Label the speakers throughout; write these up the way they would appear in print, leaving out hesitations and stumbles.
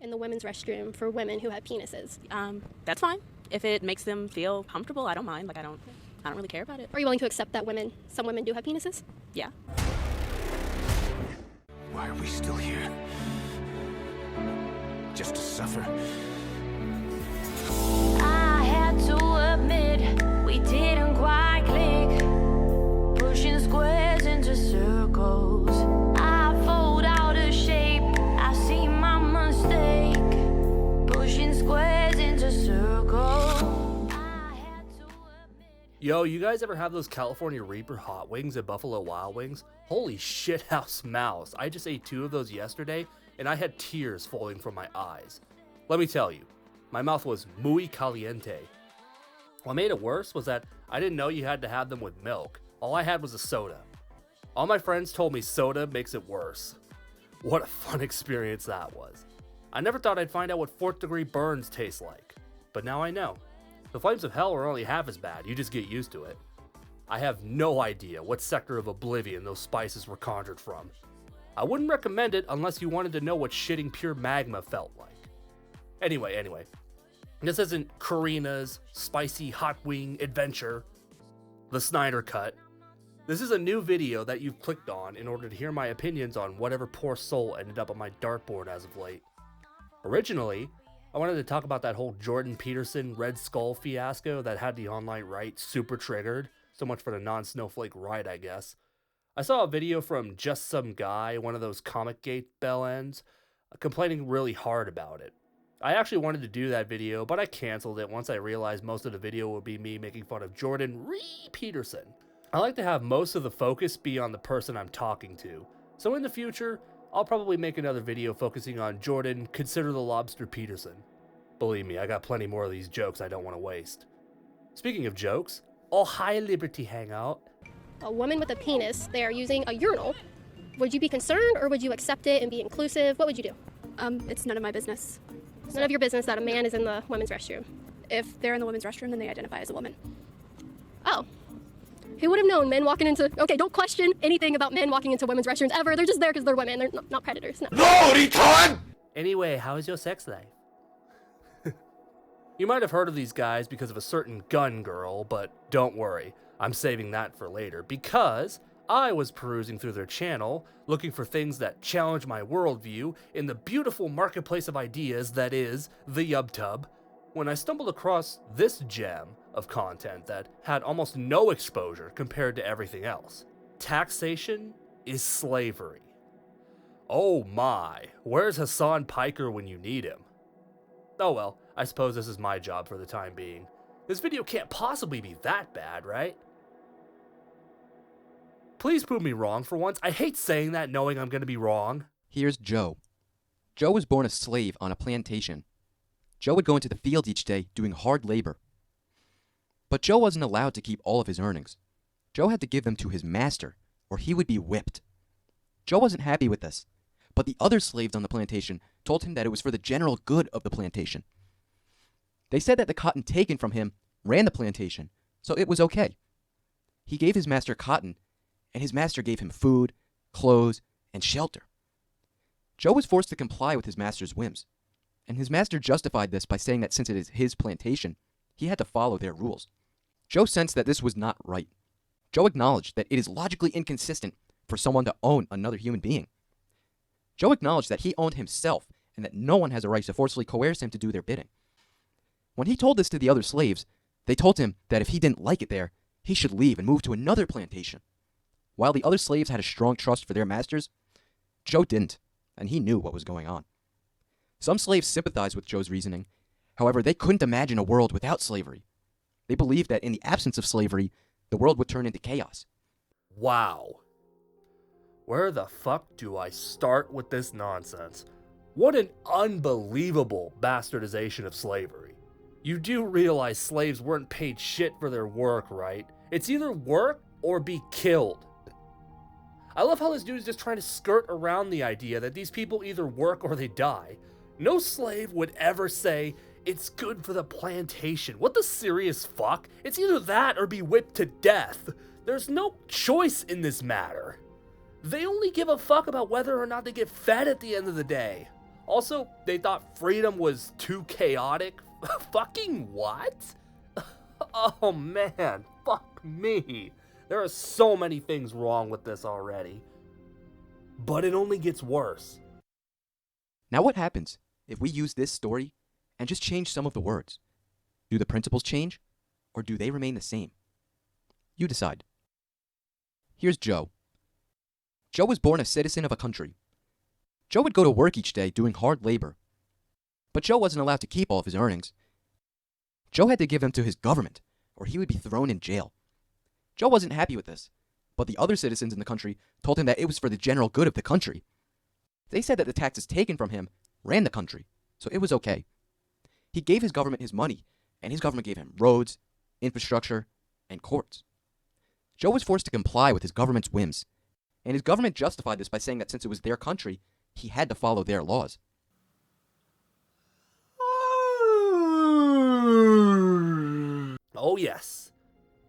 Speaker 1: in the women's restroom for women who have penises?
Speaker 2: That's fine. If it makes them feel comfortable, I don't mind. Like, I don't really care about it.
Speaker 1: Are you willing to accept that some women do have penises?
Speaker 2: Yeah.
Speaker 3: Why are we still here? Just to suffer?
Speaker 4: I had to admit we didn't quite click, pushing squares into circles. I fold out of shape, I see my mistake, pushing squares into circles. I had to admit.
Speaker 5: Yo, you guys ever have those California Reaper hot wings at Buffalo Wild Wings? Holy shithouse mouse. I just ate 2 of those yesterday, and I had tears falling from my eyes. Let me tell you, my mouth was muy caliente. What made it worse was that I didn't know you had to have them with milk. All I had was a soda. All my friends told me soda makes it worse. What a fun experience that was. I never thought I'd find out what 4th degree burns taste like, but now I know. The flames of hell are only half as bad, you just get used to it. I have no idea what sector of oblivion those spices were conjured from. I wouldn't recommend it unless you wanted to know what shitting pure magma felt like. Anyway, this isn't Karina's spicy hot wing adventure, the Snyder Cut. This is a new video that you've clicked on in order to hear my opinions on whatever poor soul ended up on my dartboard as of late. Originally, I wanted to talk about that whole Jordan Peterson Red Skull fiasco that had the online right super triggered. So much for the non-snowflake right, I guess. I saw a video from Just Some Guy, one of those Comic Gate bell ends, complaining really hard about it. I actually wanted to do that video, but I canceled it once I realized most of the video would be me making fun of Jordan Peterson. I like to have most of the focus be on the person I'm talking to. So in the future, I'll probably make another video focusing on Jordan Consider the Lobster Peterson. Believe me, I got plenty more of these jokes I don't want to waste. Speaking of jokes, oh hi Liberty Hangout.
Speaker 1: A woman with a penis, they are using a urinal. Would you be concerned or would you accept it and be inclusive? What would you do?
Speaker 6: It's none of my business.
Speaker 1: It's none of your business that a man is in the women's restroom.
Speaker 6: If they're in the women's restroom, then they identify as a woman.
Speaker 1: Oh. Who would have known men walking into... Okay, don't question anything about men walking into women's restrooms ever. They're just there because they're women. They're not predators. No.
Speaker 5: Anyway, how's your sex life? You might have heard of these guys because of a certain gun girl, but don't worry, I'm saving that for later because I was perusing through their channel, looking for things that challenge my worldview in the beautiful marketplace of ideas that is the YubTub, when I stumbled across this gem of content that had almost no exposure compared to everything else. Taxation is slavery. Oh my, where's Hassan Piker when you need him? Oh well, I suppose this is my job for the time being. This video can't possibly be that bad, right? Please prove me wrong for once. I hate saying that knowing I'm gonna be wrong.
Speaker 7: Here's Joe. Joe was born a slave on a plantation. Joe would go into the field each day doing hard labor. But Joe wasn't allowed to keep all of his earnings. Joe had to give them to his master, or he would be whipped. Joe wasn't happy with this, but the other slaves on the plantation told him that it was for the general good of the plantation. They said that the cotton taken from him ran the plantation, so it was okay. He gave his master cotton, and his master gave him food, clothes, and shelter. Joe was forced to comply with his master's whims, and his master justified this by saying that since it is his plantation, he had to follow their rules. Joe sensed that this was not right. Joe acknowledged that it is logically inconsistent for someone to own another human being. Joe acknowledged that he owned himself and that no one has a right to forcibly coerce him to do their bidding. When he told this to the other slaves, they told him that if he didn't like it there, he should leave and move to another plantation. While the other slaves had a strong trust for their masters, Joe didn't, and he knew what was going on. Some slaves sympathized with Joe's reasoning. However, they couldn't imagine a world without slavery. They believed that in the absence of slavery, the world would turn into chaos.
Speaker 5: Wow. Where the fuck do I start with this nonsense? What an unbelievable bastardization of slavery. You do realize slaves weren't paid shit for their work, right? It's either work or be killed. I love how this dude is just trying to skirt around the idea that these people either work or they die. No slave would ever say, it's good for the plantation. What the serious fuck? It's either that or be whipped to death. There's no choice in this matter. They only give a fuck about whether or not they get fed at the end of the day. Also, they thought freedom was too chaotic. Fucking what? Oh man, fuck me. There are so many things wrong with this already. But it only gets worse.
Speaker 7: Now what happens if we use this story and just change some of the words? Do the principles change, or do they remain the same? You decide. Here's Joe. Joe was born a citizen of a country. Joe would go to work each day doing hard labor. But Joe wasn't allowed to keep all of his earnings. Joe had to give them to his government, or he would be thrown in jail. Joe wasn't happy with this, but the other citizens in the country told him that it was for the general good of the country. They said that the taxes taken from him ran the country, so it was okay. He gave his government his money, and his government gave him roads, infrastructure, and courts. Joe was forced to comply with his government's whims, and his government justified this by saying that since it was their country, he had to follow their laws.
Speaker 5: Oh yes.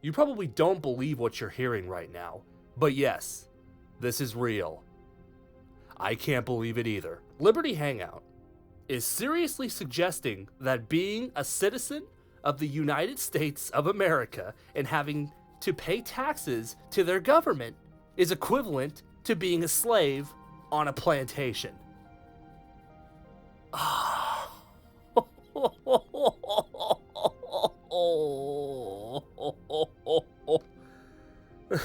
Speaker 5: You probably don't believe what you're hearing right now, but yes, this is real. I can't believe it either. Liberty Hangout is seriously suggesting that being a citizen of the United States of America and having to pay taxes to their government is equivalent to being a slave on a plantation.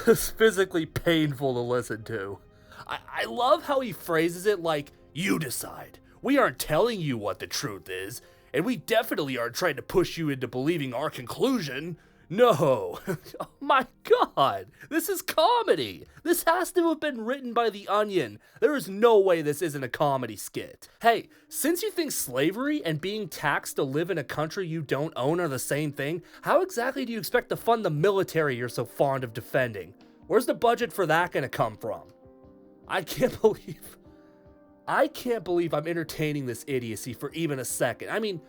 Speaker 5: It's physically painful to listen to. I love how he phrases it like, you decide. We aren't telling you what the truth is, and we definitely aren't trying to push you into believing our conclusion. No. Oh my god. This is comedy. This has to have been written by The Onion. There is no way this isn't a comedy skit. Hey, since you think slavery and being taxed to live in a country you don't own are the same thing, how exactly do you expect to fund the military you're so fond of defending? Where's the budget for that gonna come from? I can't believe I'm entertaining this idiocy for even a second. I mean,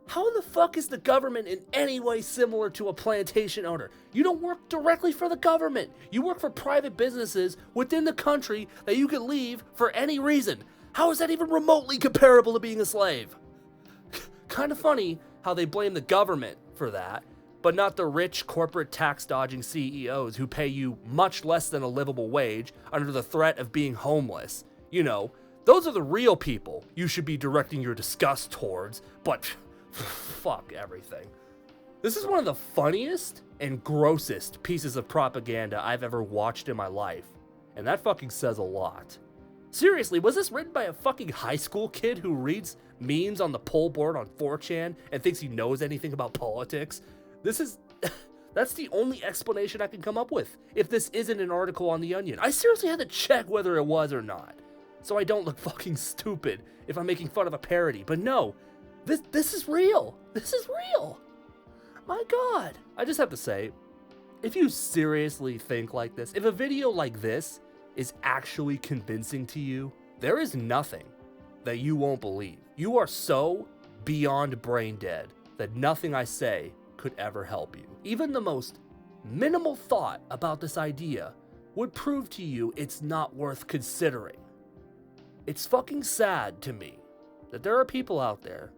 Speaker 5: how the fuck is the government in any way similar to a plantation owner? You don't work directly for the government. You work for private businesses within the country that you can leave for any reason. How is that even remotely comparable to being a slave? Kind of funny how they blame the government for that, but not the rich corporate tax-dodging CEOs who pay you much less than a livable wage under the threat of being homeless. You know, those are the real people you should be directing your disgust towards, but fuck everything. This is one of the funniest and grossest pieces of propaganda I've ever watched in my life, and that fucking says a lot. Seriously, was this written by a fucking high school kid who reads memes on the poll board on 4chan and thinks he knows anything about politics? That's the only explanation I can come up with if this isn't an article on The Onion. I seriously had to check whether it was or not, so I don't look fucking stupid if I'm making fun of a parody, but no. This is real. This is real. My god. I just have to say, if you seriously think like this, if a video like this is actually convincing to you, there is nothing that you won't believe. You are so beyond brain dead that nothing I say could ever help you. Even the most minimal thought about this idea would prove to you it's not worth considering. It's fucking sad to me that there are people out there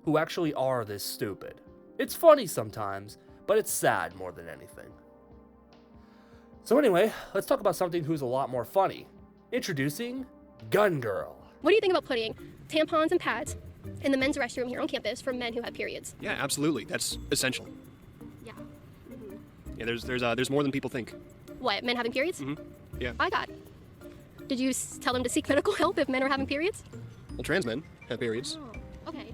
Speaker 5: who actually are this stupid. It's funny sometimes, but it's sad more than anything. So anyway, let's talk about something who's a lot more funny. Introducing Gun Girl.
Speaker 1: What do you think about putting tampons and pads in the men's restroom here on campus for men who have periods?
Speaker 8: Yeah, absolutely. That's essential.
Speaker 1: Yeah.
Speaker 8: Yeah, there's more than people think.
Speaker 1: What, men having periods?
Speaker 8: Yeah.
Speaker 1: By God. Did you tell them to seek medical help if men are having periods?
Speaker 8: Well, trans men have periods.
Speaker 1: Oh, okay.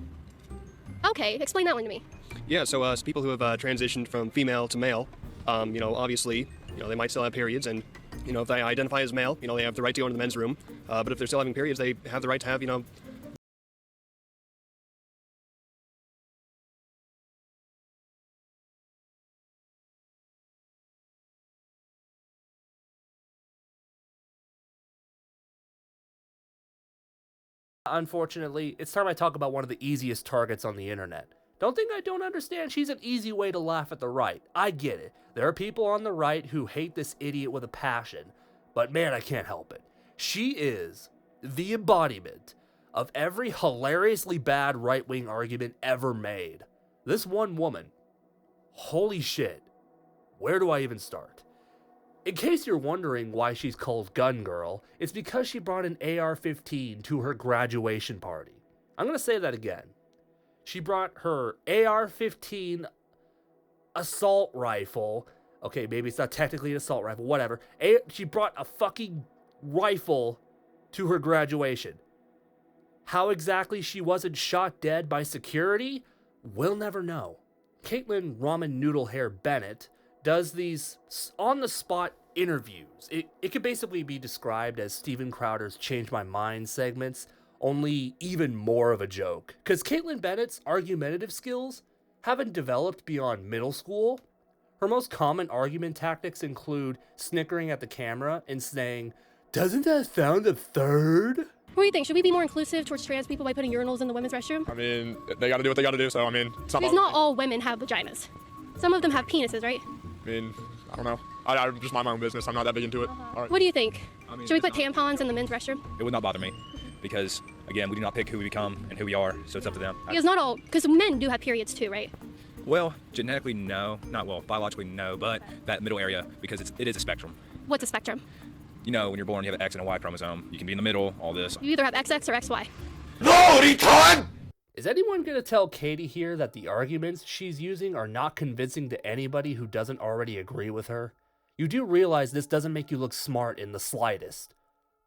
Speaker 1: Okay, explain that one to me.
Speaker 8: Yeah, so people who have transitioned from female to male, obviously, they might still have periods, and, if they identify as male, they have the right to go into the men's room. But if they're still having periods, they have the right to have,
Speaker 5: Unfortunately, it's time I talk about one of the easiest targets on the internet. Don't think I don't understand. She's an easy way to laugh at the right. I get it. There are people on the right who hate this idiot with a passion. But man, I can't help it. She is the embodiment of every hilariously bad right-wing argument ever made. This one woman. Holy shit. Where do I even start? In case you're wondering why she's called Gun Girl, it's because she brought an AR-15 to her graduation party. I'm going to say that again. She brought her AR-15 assault rifle. Okay, maybe it's not technically an assault rifle, whatever. She brought a fucking rifle to her graduation. How exactly she wasn't shot dead by security? We'll never know. Caitlyn Ramen Noodle Hair Bennett does these on-the-spot interviews. It could basically be described as Steven Crowder's Change My Mind segments, only even more of a joke. Because Caitlyn Bennett's argumentative skills haven't developed beyond middle school. Her most common argument tactics include snickering at the camera and saying, "Doesn't that sound absurd?"
Speaker 1: What do you think? Should we be more inclusive towards trans people by putting urinals in the women's restroom?
Speaker 9: I mean, they gotta do what they gotta do, so I mean, it's not
Speaker 1: Because not all women have vaginas. Some of them have penises, right?
Speaker 9: I mean, I don't know. I just mind my own business. I'm not that big into it. All right.
Speaker 1: What do you think?
Speaker 10: I mean,
Speaker 1: Should we
Speaker 10: it's
Speaker 1: put tampons in the men's restroom?
Speaker 10: It would not bother me because, again, we do not pick who we become and who we are, so it's up to them.
Speaker 1: Because not all, because men do have periods too, right?
Speaker 10: Well, genetically, no. Biologically, no, but that middle area, because it is a spectrum.
Speaker 1: What's a spectrum?
Speaker 10: You know, when you're born, you have an X and a Y chromosome. You can be in the middle, all this.
Speaker 1: You either have XX or XY.
Speaker 3: No, Recon!
Speaker 5: Is anyone going to tell Katie here that the arguments she's using are not convincing to anybody who doesn't already agree with her? You do realize this doesn't make you look smart in the slightest.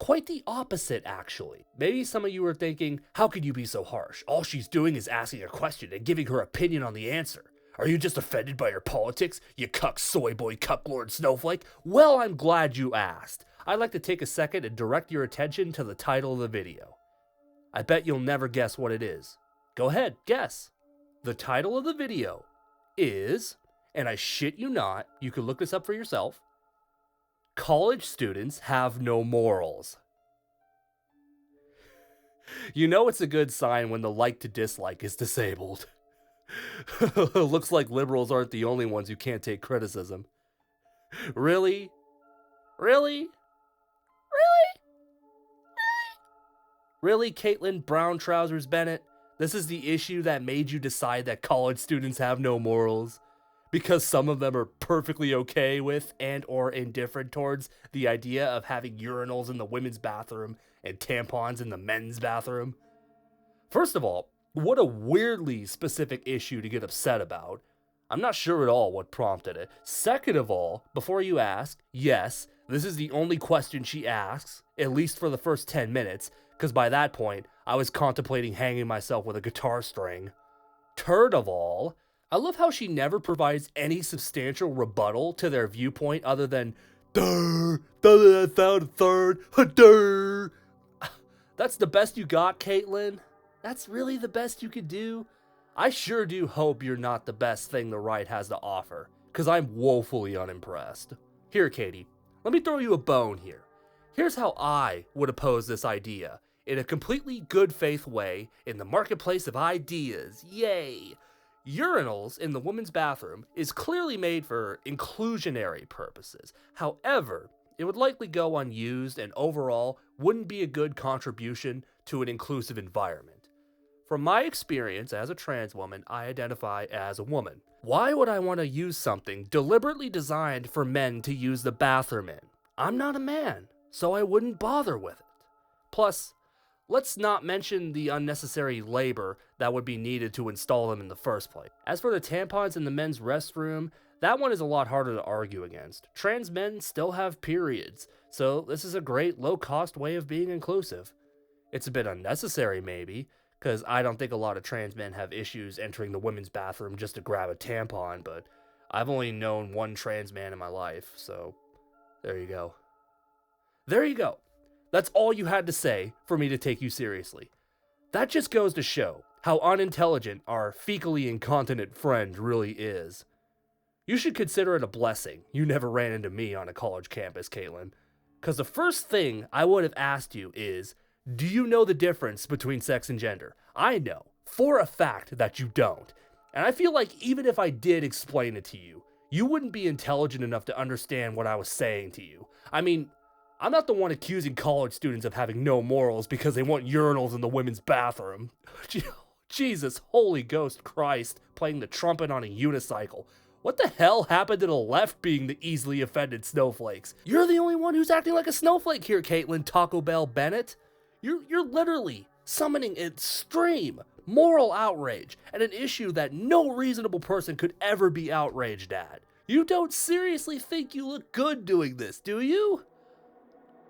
Speaker 5: Quite the opposite, actually. Maybe some of you are thinking, how could you be so harsh? All she's doing is asking a question and giving her opinion on the answer. Are you just offended by her politics, you cuck soy boy cucklord snowflake? Well, I'm glad you asked. I'd like to take a second and direct your attention to the title of the video. I bet you'll never guess what it is. Go ahead, guess. The title of the video is, and I shit you not, you can look this up for yourself, College Students Have No Morals. You know it's a good sign when the like to dislike is disabled. Looks like liberals aren't the only ones who can't take criticism. Really? Really? Really, Caitlyn Brown Trousers Bennett? This is the issue that made you decide that college students have no morals? Because some of them are perfectly okay with and or indifferent towards the idea of having urinals in the women's bathroom and tampons in the men's bathroom? First of all, what a weirdly specific issue to get upset about. I'm not sure at all what prompted it. Second of all, before you ask, yes, this is the only question she asks, at least for the first 10 minutes, because by that point, I was contemplating hanging myself with a guitar string. Third of all, I love how she never provides any substantial rebuttal to their viewpoint other than, "Durr, doesn't that sound third? Durr." That's the best you got, Caitlyn? That's really the best you could do? I sure do hope you're not the best thing the right has to offer, because I'm woefully unimpressed. Here, Katie, let me throw you a bone here. Here's how I would oppose this idea, in a completely good faith way, in the marketplace of ideas. Yay! Urinals in the women's bathroom is clearly made for inclusionary purposes. However, it would likely go unused and overall wouldn't be a good contribution to an inclusive environment. From my experience as a trans woman, I identify as a woman. Why would I want to use something deliberately designed for men to use the bathroom in? I'm not a man, so I wouldn't bother with it. Plus, let's not mention the unnecessary labor that would be needed to install them in the first place. As for the tampons in the men's restroom, that one is a lot harder to argue against. Trans men still have periods, so this is a great low-cost way of being inclusive. It's a bit unnecessary, maybe, because I don't think a lot of trans men have issues entering the women's bathroom just to grab a tampon, but I've only known one trans man in my life, so there you go. There you go. That's all you had to say for me to take you seriously. That just goes to show how unintelligent our fecally incontinent friend really is. You should consider it a blessing you never ran into me on a college campus, Kaitlyn. Because the first thing I would have asked you is, do you know the difference between sex and gender? I know, for a fact, that you don't. And I feel like even if I did explain it to you, you wouldn't be intelligent enough to understand what I was saying to you. I mean, I'm not the one accusing college students of having no morals because they want urinals in the women's bathroom. Jesus, Holy Ghost Christ, playing the trumpet on a unicycle. What the hell happened to the left being the easily offended snowflakes? You're the only one who's acting like a snowflake here, Caitlyn Taco Bell Bennett. You're literally summoning extreme moral outrage at an issue that no reasonable person could ever be outraged at. You don't seriously think you look good doing this, do you?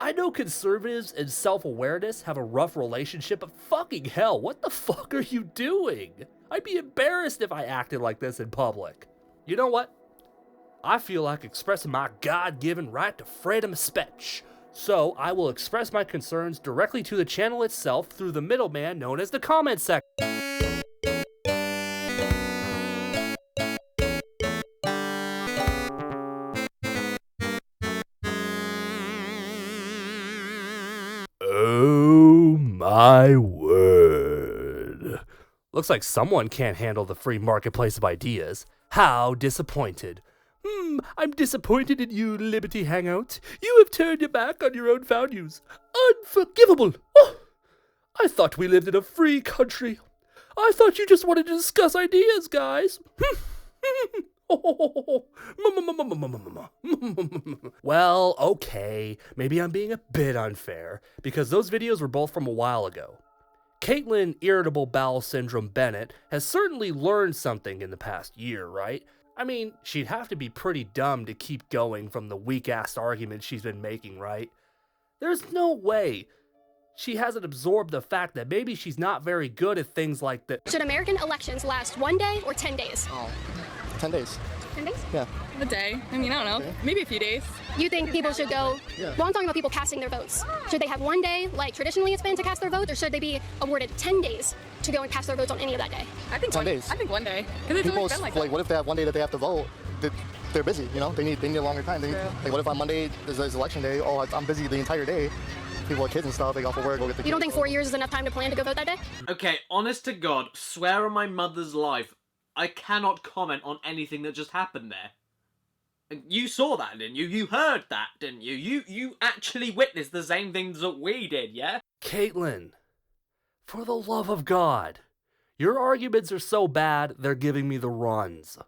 Speaker 5: I know conservatives and self-awareness have a rough relationship, but fucking hell, what the fuck are you doing? I'd be embarrassed if I acted like this in public. You know what? I feel like expressing my God-given right to freedom of speech. So I will express my concerns directly to the channel itself through the middleman known as the comment section. Oh my word. Looks like someone can't handle the free marketplace of ideas. How disappointed. I'm disappointed in you, Liberty Hangout. You have turned your back on your own values. Unforgivable. Oh, I thought we lived in a free country. I thought you just wanted to discuss ideas, guys. Well, okay, maybe I'm being a bit unfair, because those videos were both from a while ago. Caitlyn Irritable Bowel Syndrome Bennett has certainly learned something in the past year, right? I mean, she'd have to be pretty dumb to keep going from the weak-ass arguments she's been making, right? There's no way she hasn't absorbed the fact that maybe she's not very good at things like that.
Speaker 1: Should American elections last 1 day or 10 days?
Speaker 11: 10 days.
Speaker 1: 10 days?
Speaker 11: Yeah.
Speaker 12: A day. I mean, I don't know. Maybe a few days.
Speaker 1: You think people should go,
Speaker 11: Yeah.
Speaker 1: well, I'm talking about people casting their votes. Should they have 1 day, like traditionally it's been, to cast their vote, or should they be awarded 10 days to go and cast their votes on any of that day?
Speaker 12: I think
Speaker 11: 10 days.
Speaker 12: I think 1 day. Because it's
Speaker 11: People,
Speaker 12: always been like that.
Speaker 11: what if they have 1 day that they have to vote? They're busy, you know? They need a longer time. Like, what if on Monday is election day? Oh, I'm busy the entire day. People with kids and stuff, they go for work, go get the
Speaker 1: You don't
Speaker 11: kids.
Speaker 1: think 4 years is enough time to plan to go vote that day?
Speaker 13: Okay, honest to God, swear on my mother's life, I cannot comment on anything that just happened there. You saw that, didn't you? You heard that, didn't you? You actually witnessed the same things that we did, yeah?
Speaker 5: Caitlyn, for the love of God, your arguments are so bad, they're giving me the runs.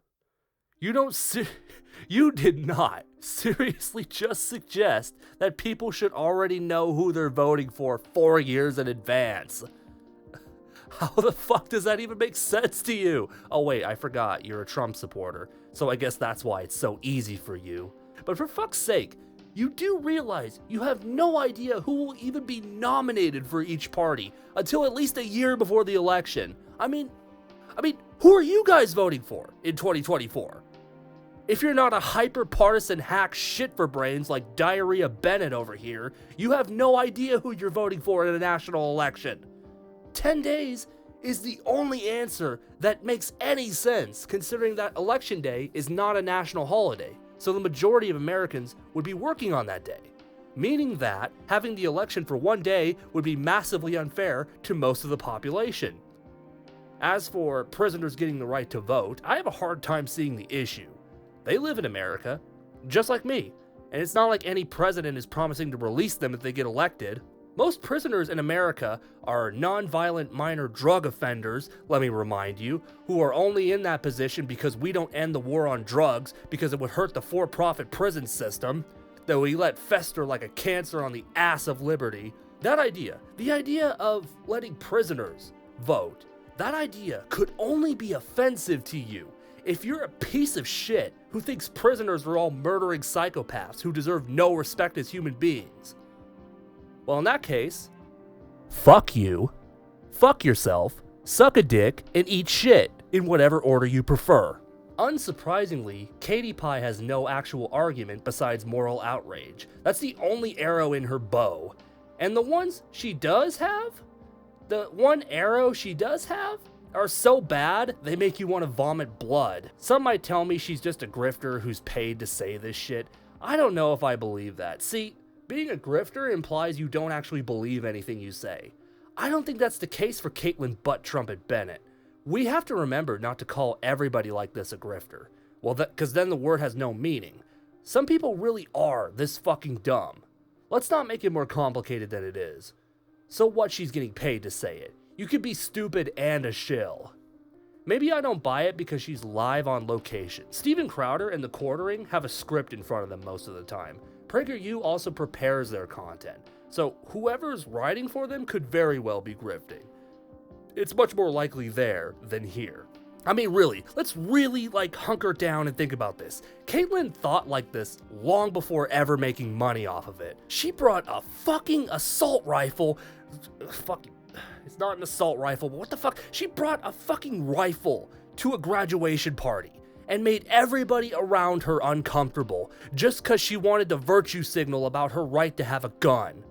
Speaker 5: You did not seriously just suggest that people should already know who they're voting for 4 years in advance. How the fuck does that even make sense to you? Oh wait, I forgot, you're a Trump supporter, so I guess that's why it's so easy for you. But for fuck's sake, you do realize you have no idea who will even be nominated for each party until at least a year before the election. I mean, who are you guys voting for in 2024? If you're not a hyper-partisan hack shit for brains like Diarrhea Bennett over here, you have no idea who you're voting for in a national election. 10 days is the only answer that makes any sense, considering that Election Day is not a national holiday, so the majority of Americans would be working on that day, meaning that having the election for 1 day would be massively unfair to most of the population. As for prisoners getting the right to vote, I have a hard time seeing the issue. They live in America, just like me, and it's not like any president is promising to release them if they get elected. Most prisoners in America are non-violent minor drug offenders, let me remind you, who are only in that position because we don't end the war on drugs because it would hurt the for-profit prison system that we let fester like a cancer on the ass of liberty. That idea, the idea of letting prisoners vote, that idea could only be offensive to you if you're a piece of shit who thinks prisoners are all murdering psychopaths who deserve no respect as human beings. Well, in that case, fuck you, fuck yourself, suck a dick, and eat shit, in whatever order you prefer. Unsurprisingly, Katie Pie has no actual argument besides moral outrage. That's the only arrow in her bow. And the ones she does have, the one arrow she does have, are so bad, they make you want to vomit blood. Some might tell me she's just a grifter who's paid to say this shit. I don't know if I believe that. See, being a grifter implies you don't actually believe anything you say. I don't think that's the case for Caitlyn Butt Trumpet Bennett. We have to remember not to call everybody like this a grifter. Well, because then the word has no meaning. Some people really are this fucking dumb. Let's not make it more complicated than it is. So what, she's getting paid to say it? You could be stupid and a shill. Maybe I don't buy it because she's live on location. Steven Crowder and The Quartering have a script in front of them most of the time. PragerU also prepares their content, so whoever's writing for them could very well be grifting. It's much more likely there than here. I mean, really, let's really hunker down and think about this. Kaitlyn thought like this long before ever making money off of it. She brought a fucking assault rifle. It's not an assault rifle, but what the fuck? She brought a fucking rifle to a graduation party and made everybody around her uncomfortable just because she wanted to virtue signal about her right to have a gun.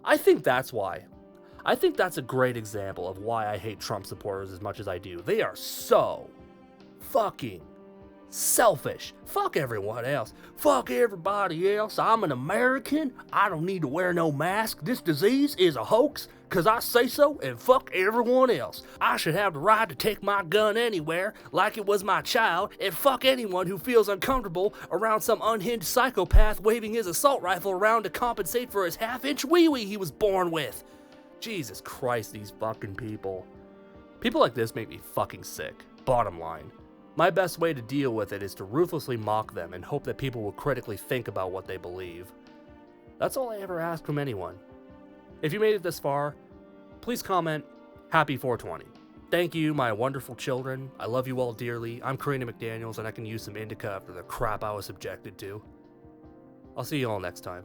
Speaker 5: I think that's why. I think that's a great example of why I hate Trump supporters as much as I do. They are so fucking selfish. Fuck everyone else. Fuck everybody else. I'm an American. I don't need to wear no mask. This disease is a hoax because I say so, and fuck everyone else. I should have the right to take my gun anywhere like it was my child, and fuck anyone who feels uncomfortable around some unhinged psychopath waving his assault rifle around to compensate for his half-inch wee-wee he was born with. Jesus Christ, these fucking people. People like this make me fucking sick. Bottom line. My best way to deal with it is to ruthlessly mock them and hope that people will critically think about what they believe. That's all I ever ask from anyone. If you made it this far, please comment, Happy 420. Thank you, my wonderful children. I love you all dearly. I'm Karina McDaniels, and I can use some indica after the crap I was subjected to. I'll see you all next time.